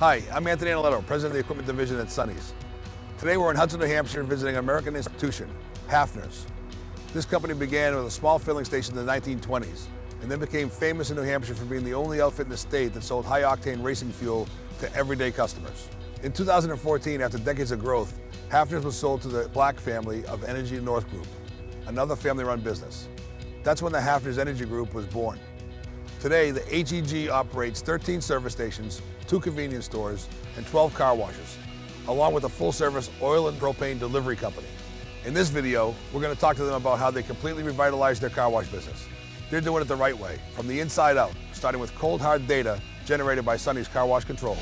Hi, I'm Anthony Analetto, President of the Equipment Division at SONNY'S. Today we're in Hudson, New Hampshire visiting an American institution, Haffner's. This company began with a small filling station in the 1920s and then became famous in New Hampshire for being the only outfit in the state that sold high-octane racing fuel to everyday customers. In 2014, after decades of growth, Haffner's was sold to the Black family of Energy North Group, another family-run business. That's when the Haffner Energy Group was born. Today, the HEG operates 13 service stations, 2 convenience stores, and 12 car washes, along with a full-service oil and propane delivery company. In this video, we're going to talk to them about how they completely revitalized their car wash business. They're doing it the right way, from the inside out, starting with cold, hard data generated by SONNY'S car wash controls.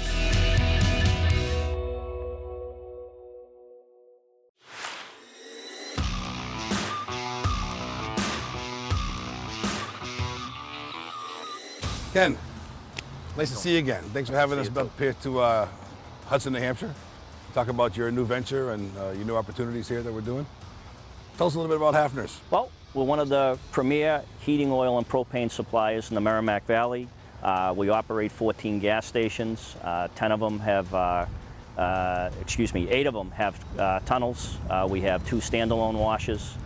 Ken, nice to see you again. Thanks for having us up here to Hudson, New Hampshire. Talk about your new venture and your new opportunities here that we're doing. Tell us a little bit about Haffner's. Well, we're one of the premier heating oil and propane suppliers in the Merrimack Valley. We operate 14 gas stations. 10 of them have, 8 of them have tunnels. We have 2 standalone washes.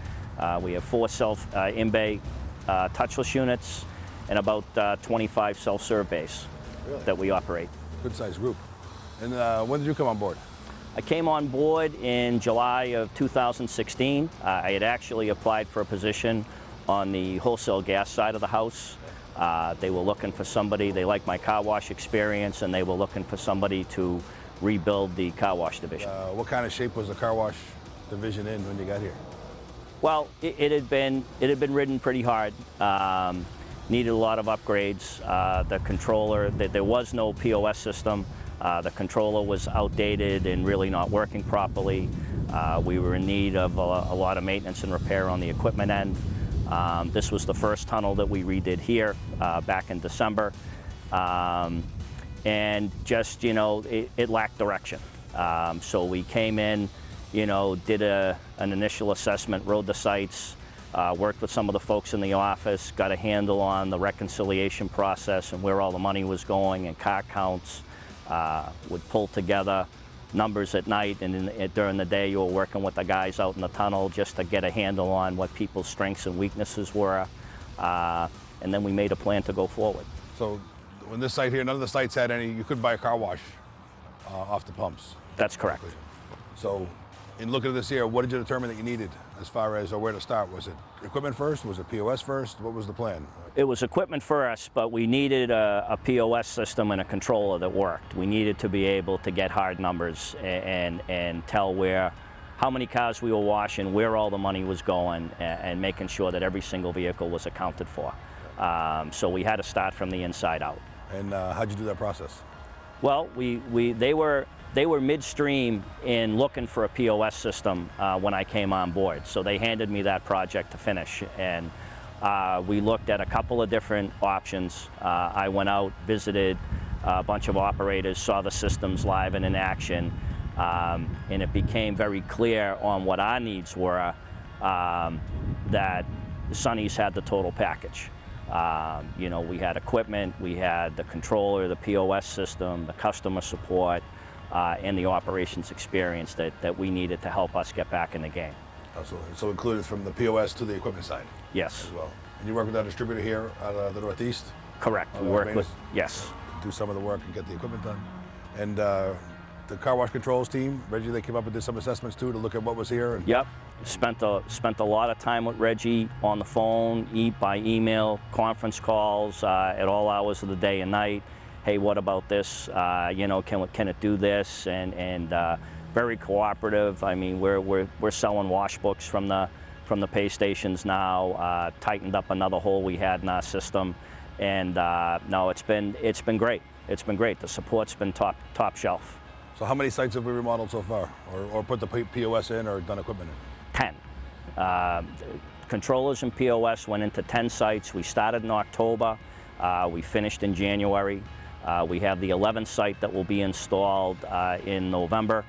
We have 4 self in-bay touchless units, and about 25 self-serve bays that we operate. Good sized group. And when did you come on board? I came on board in July of 2016. I had actually applied for a position on the wholesale gas side of the house. They were looking for somebody, they liked my car wash experience, and they were looking for somebody to rebuild the car wash division. What kind of shape was the car wash division in when you got here? Well, it had been ridden pretty hard. Needed a lot of upgrades. The controller, there was no POS system. The controller was outdated and really not working properly. We were in need of a lot of maintenance and repair on the equipment end. This was the first tunnel that we redid here back in December. And just, it lacked direction. So we came in, did an initial assessment, rode the sites, worked with some of the folks in the office, got a handle on the reconciliation process and where all the money was going and car counts. Would pull together numbers at night, and during the day you were working with the guys out in the tunnel just to get a handle on what people's strengths and weaknesses were. And then we made a plan to go forward. So when this site here, none of the sites had any, you could buy a car wash off the pumps. That's correct. So in looking at this here, what did you determine that you needed as far as where to start? Was it equipment first? Was it POS first? What was the plan? It was equipment first, but we needed a POS system and a controller that worked. We needed to be able to get hard numbers and tell how many cars we were washing, where all the money was going, and making sure that every single vehicle was accounted for. So we had to start from the inside out. And how'd you do that process? Well, they were midstream in looking for a POS system when I came on board. So they handed me that project to finish. And we looked at a couple of different options. I went out, visited a bunch of operators, saw the systems live and in action. And it became very clear on what our needs were, that SONNY'S had the total package. We had equipment, we had the controller, the POS system, the customer support, and the operations experience that we needed to help us get back in the game. Absolutely. So included from the POS to the equipment side? Yes. As well. And you work with that distributor here out of the Northeast? Correct. We work with, yes. Do some of the work and get the equipment done. And the car wash controls team, Reggie, they came up and did some assessments too to look at what was here? And yep. Spent a lot of time with Reggie on the phone, by email, conference calls at all hours of the day and night. Hey, what about this? Can it do this? And very cooperative. I mean, we're selling wash books from the pay stations now. Tightened up another hole we had in our system, and no, it's been great. It's been great. The support's been top shelf. So how many sites have we remodeled so far, or put the POS in, or done equipment in? 10. Controllers and POS went into 10 sites. We started in October. We finished in January. We have the 11th site that will be installed in November,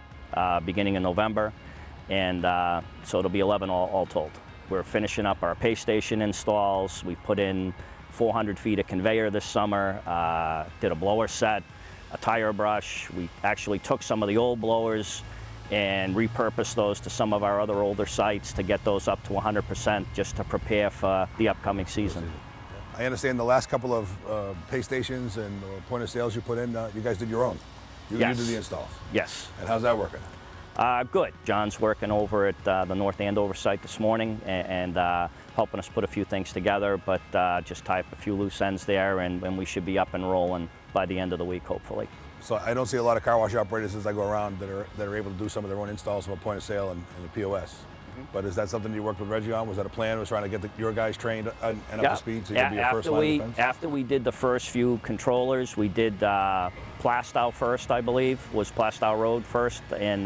beginning in November, and so it'll be 11 all told. We're finishing up our pay station installs. We put in 400 feet of conveyor this summer, did a blower set, a tire brush. We actually took some of the old blowers and repurposed those to some of our other older sites to get those up to 100% just to prepare for the upcoming season. I understand the last couple of pay stations and point of sales you put in, you guys did your own. You Yes. did the installs. Yes. And how's that working? Good. John's working over at the North Andover site this morning and helping us put a few things together, but just tie up a few loose ends there, and we should be up and rolling by the end of the week, hopefully. So I don't see a lot of car wash operators as I go around that are able to do some of their own installs from a point of sale and the POS. But is that something you worked with Reggie on? Was that a plan? Was trying to get your guys trained and up to speed so you could be a first line of defense? After we did the first few controllers, we did Plastow first, I believe, was Plastow Road first. And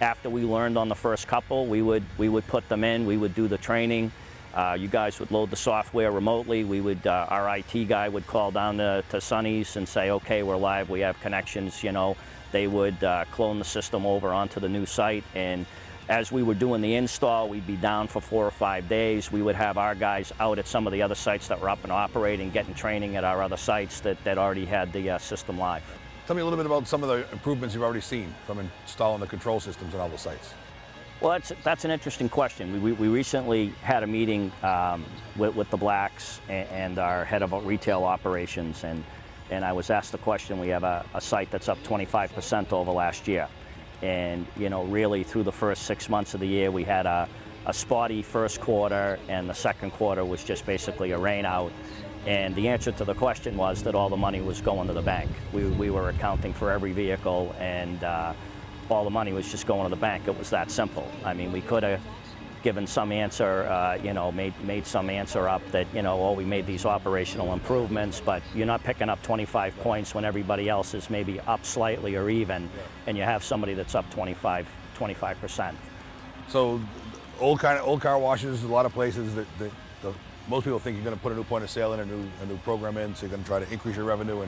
after we learned on the first couple, we would put them in, we would do the training. You guys would load the software remotely. We would, our IT guy would call down to SONNY'S and say, okay, we're live, we have connections, you know. They would clone the system over onto the new site, and as we were doing the install, we'd be down for 4 or 5 days. We would have our guys out at some of the other sites that were up and operating, getting training at our other sites that already had the system live. Tell me a little bit about some of the improvements you've already seen from installing the control systems on all the sites. Well, that's an interesting question. We recently had a meeting with the Blacks and our head of retail operations, and I was asked the question. We have a site that's up 25% over last year. And, you know, really through the first 6 months of the year, we had a spotty first quarter, and the second quarter was just basically a rain out. And the answer to the question was that all the money was going to the bank. We were accounting for every vehicle, and all the money was just going to the bank. It was that simple. I mean, we could have given some answer, you know, made some answer up that, you know, oh, we made these operational improvements, but you're not picking up 25 points when everybody else is maybe up slightly or even, and you have somebody that's up 25%. So old car washes, a lot of places that most people think you're going to put a new point of sale in, a new program in, so you're going to try to increase your revenue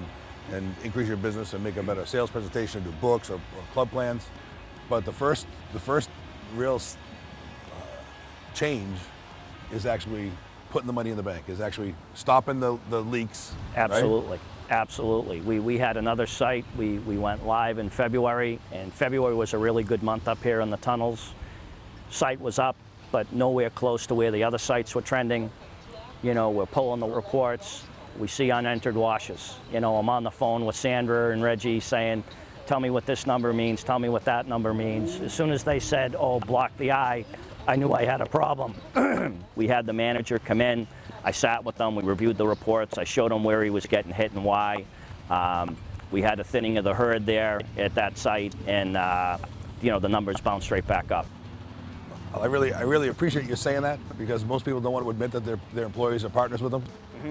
and increase your business and make a better sales presentation, do books or club plans. But the first real change is actually putting the money in the bank, is actually stopping the leaks. Absolutely, right? Absolutely. We had another site. We went live in February, and February was a really good month up here in the tunnels. Site was up, but nowhere close to where the other sites were trending. You know, we're pulling the reports. We see unentered washes. You know, I'm on the phone with Sandra and Reggie saying, tell me what this number means, tell me what that number means. As soon as they said, oh, block the eye, I knew I had a problem. We had the manager come in. I sat with them. We reviewed the reports. I showed him where he was getting hit and why. We had a thinning of the herd there at that site, and you know, the numbers bounced right back up. I really appreciate you saying that, because most people don't want to admit that their employees are partners with them,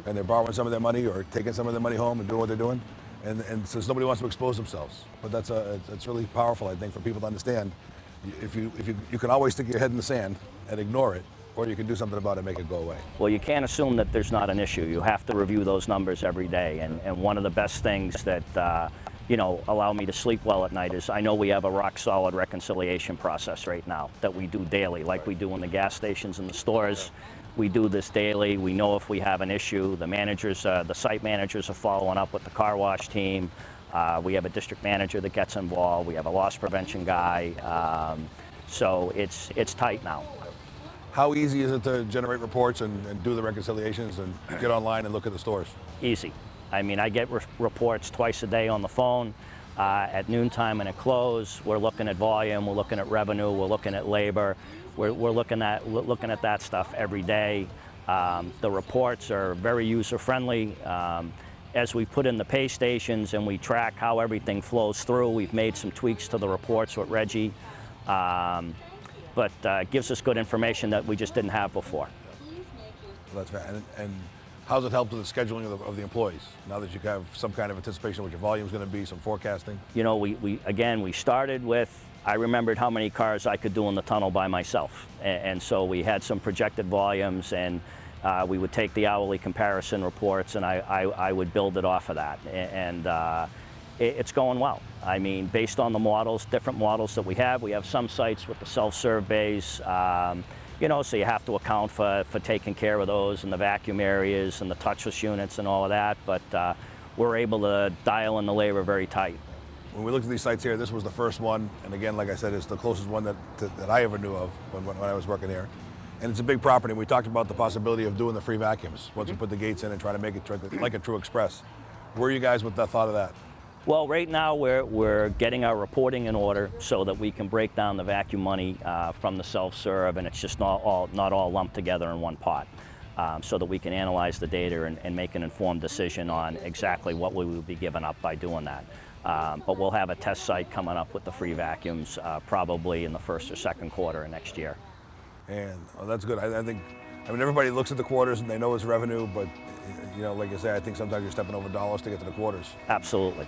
and they're borrowing some of their money or taking some of their money home and doing what they're doing, and since nobody wants to expose themselves. But that's really powerful, I think, for people to understand. If you can always stick your head in the sand and ignore it, or you can do something about it and make it go away. Well, you can't assume that there's not an issue. You have to review those numbers every day, and one of the best things that you know, allow me to sleep well at night is I know we have a rock solid reconciliation process right now that we do daily, like we do in the gas stations and the stores. We do this daily. We know if we have an issue. The managers, the site managers are following up with the car wash team. We have a district manager that gets involved. We have a loss prevention guy. So it's tight now. How easy is it to generate reports and do the reconciliations and get online and look at the stores? Easy. I mean, I get reports twice a day on the phone. At noontime and at close, we're looking at volume, we're looking at revenue, we're looking at labor. We're looking at that stuff every day. The reports are very user-friendly. As we put in the pay stations and we track how everything flows through, we've made some tweaks to the reports with Reggie. But it gives us good information that we just didn't have before. Well, that's fair. And how's it helped with the scheduling of the employees, now that you have some kind of anticipation of what your volume is going to be, some forecasting? You know, we started with, I remembered how many cars I could do in the tunnel by myself. And so we had some projected volumes, and we would take the hourly comparison reports, and I would build it off of that. And it's going well. I mean, based on the models, different models that we have some sites with the self-serve bays, you know, so you have to account for taking care of those and the vacuum areas and the touchless units and all of that. But we're able to dial in the labor very tight. When we looked at these sites here, this was the first one, and again, like I said, it's the closest one that I ever knew of when I was working here. And it's a big property. We talked about the possibility of doing the free vacuums once we put the gates in and try to make it like a true express. Where are you guys with the thought of that? Well, right now we're getting our reporting in order so that we can break down the vacuum money from the self-serve, and it's just not all lumped together in one pot, so that we can analyze the data and make an informed decision on exactly what we will be giving up by doing that. But we'll have a test site coming up with the free vacuums probably in the first or second quarter of next year. And that's good. I think, everybody looks at the quarters and they know it's revenue, but like I say, I think sometimes you're stepping over dollars to get to the quarters. Absolutely.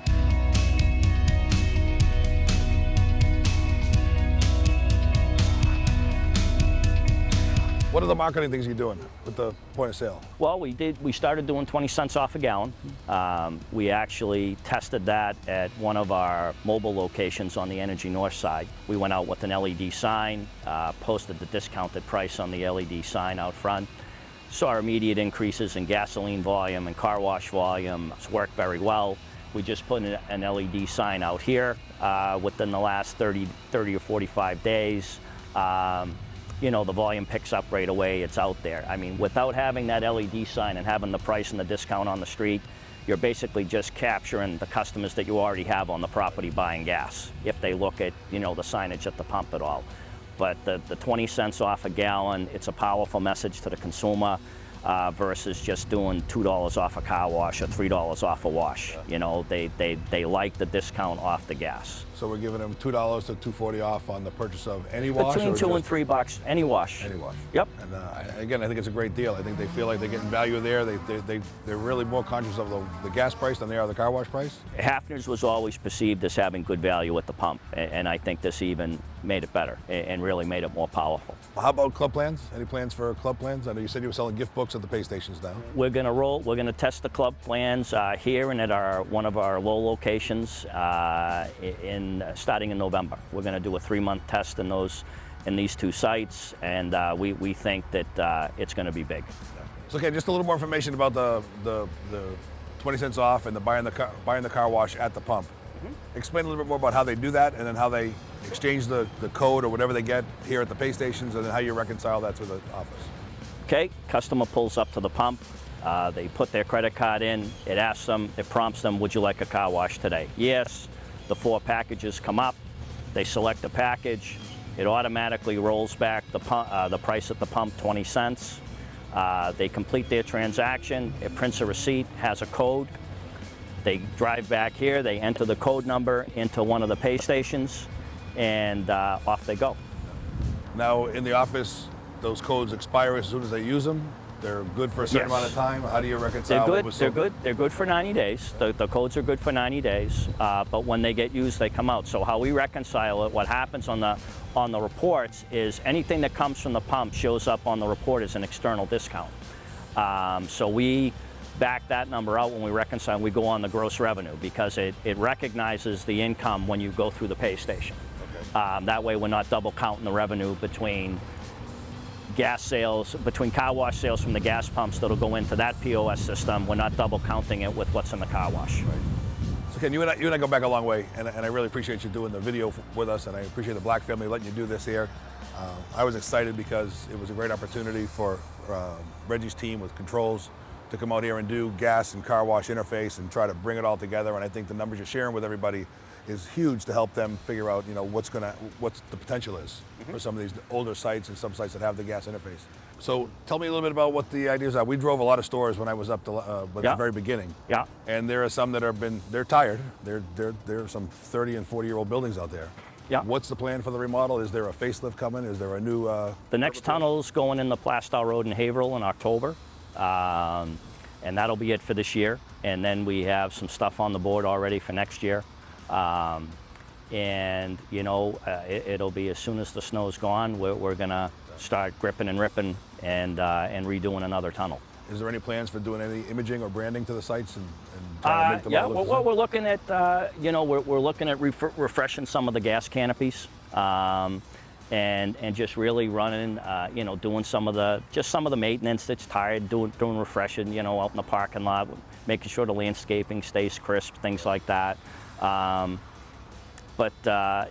What are the marketing things you're doing with the point of sale? Well, we started doing 20 cents off a gallon. We actually tested that at one of our mobile locations on the Energy North side. We went out with an LED sign, posted the discounted price on the LED sign out front, saw immediate increases in gasoline volume and car wash volume. It's worked very well. We just put an LED sign out here within the last 30 or 45 days. The volume picks up right away, it's out there. Without having that LED sign and having the price and the discount on the street, you're basically just capturing the customers that you already have on the property buying gas, if they look at, the signage at the pump at all. But the 20 cents off a gallon, it's a powerful message to the consumer versus just doing $2 off a car wash or $3 off a wash. They like the discount off the gas. So we're giving them $2 to $2.40 off on the purchase of any wash? Between $2 and $3, any wash. Any wash. Yep. And again, I think it's a great deal. I think they feel like they're getting value there. They're really more conscious of the gas price than they are the car wash price? Haffner's was always perceived as having good value at the pump, and I think this even made it better and really made it more powerful. How about club plans? Any plans for club plans? I know you said you were selling gift books at the pay stations now. We're going to test the club plans here and at one of our low locations starting in November. We're going to do a 3-month test in these two sites, and we think that it's going to be big. So, okay, just a little more information about the 20 cents off and the buying the car wash at the pump. Explain a little bit more about how they do that, and then how they exchange the code or whatever they get here at the pay stations, and then how you reconcile that to the office. Okay, customer pulls up to the pump. They put their credit card in. It prompts them, would you like a car wash today? Yes. The 4 packages come up. They select a package. It automatically rolls back the price at the pump, 20 cents. They complete their transaction. It prints a receipt, has a code. They drive back here. They enter the code number into one of the pay stations, and off they go. Now, in the office, those codes expire as soon as they use them. They're good for a certain amount of time. How do you reconcile? They're good for 90 days. The codes are good for 90 days, but when they get used, they come out. So how we reconcile it, what happens on the reports is anything that comes from the pump shows up on the report as an external discount. So we back that number out when we reconcile. We go on the gross revenue because it recognizes the income when you go through the pay station. Okay. That way we're not double counting the revenue between gas sales, between car wash sales from the gas pumps that'll go into that POS system. We're not double counting it with what's in the car wash. Right. So Ken, you and I go back a long way, and I really appreciate you doing the video with us, and I appreciate the Black family letting you do this here. I was excited because it was a great opportunity for Reggie's team with controls to come out here and do gas and car wash interface and try to bring it all together. And I think the numbers you're sharing with everybody is huge to help them figure out, what the potential is for some of these older sites and some sites that have the gas interface. So tell me a little bit about what the ideas are. We drove a lot of stores when I was up at the very beginning. Yeah. And there are some that they're tired. There are some 30 and 40-year-old buildings out there. Yeah. What's the plan for the remodel? Is there a facelift coming? Is there a new? The next tunnel's going in the Plastow Road in Haverhill in October. And that'll be it for this year. And then we have some stuff on the board already for next year. It'll be as soon as the snow's gone, we're gonna start gripping and ripping and redoing another tunnel. Is there any plans for doing any imaging or branding to the sites and trying to make them yeah, look what we're looking at, we're looking at refreshing some of the gas canopies. and just really running, you know, doing some of the maintenance that's tired, doing refreshing, you know, out in the parking lot, making sure the landscaping stays crisp, things like that. But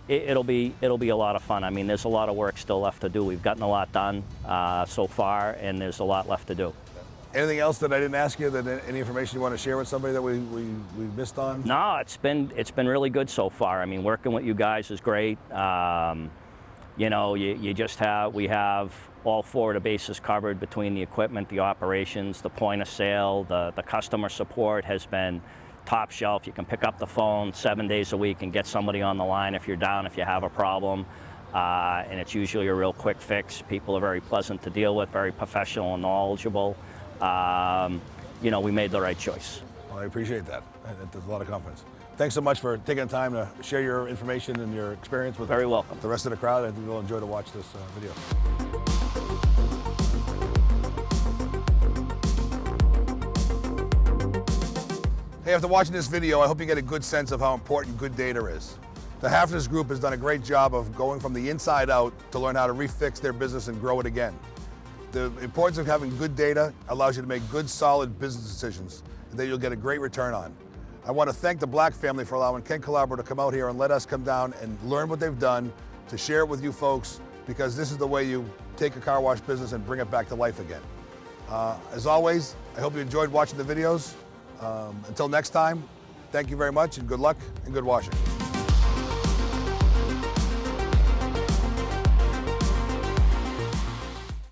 it'll be a lot of fun. I mean, there's a lot of work still left to do. We've gotten a lot done so far, and there's a lot left to do. Anything else that I didn't ask you, that any information you want to share with somebody that we missed on? No, it's been really good so far. I mean, working with you guys is great. You know, we have all 4 of the bases covered between the equipment, the operations, the point of sale, the customer support has been top shelf. You can pick up the phone 7 days a week and get somebody on the line if you're down, if you have a problem. And it's usually a real quick fix. People are very pleasant to deal with, very professional and knowledgeable. You know, we made the right choice. Well, I appreciate that. There's a lot of confidence. Thanks so much for taking the time to share your information and your experience with Very welcome. the rest of the crowd. I think we'll enjoy to watch this video. Hey, after watching this video, I hope you get a good sense of how important good data is. The Haffner Group has done a great job of going from the inside out to learn how to refix their business and grow it again. The importance of having good data allows you to make good, solid business decisions that you'll get a great return on. I want to thank the Black family for allowing Ken Calabro to come out here and let us come down and learn what they've done, to share it with you folks, because this is the way you take a car wash business and bring it back to life again. As always, I hope you enjoyed watching the videos. Until next time, thank you very much and good luck and good washing.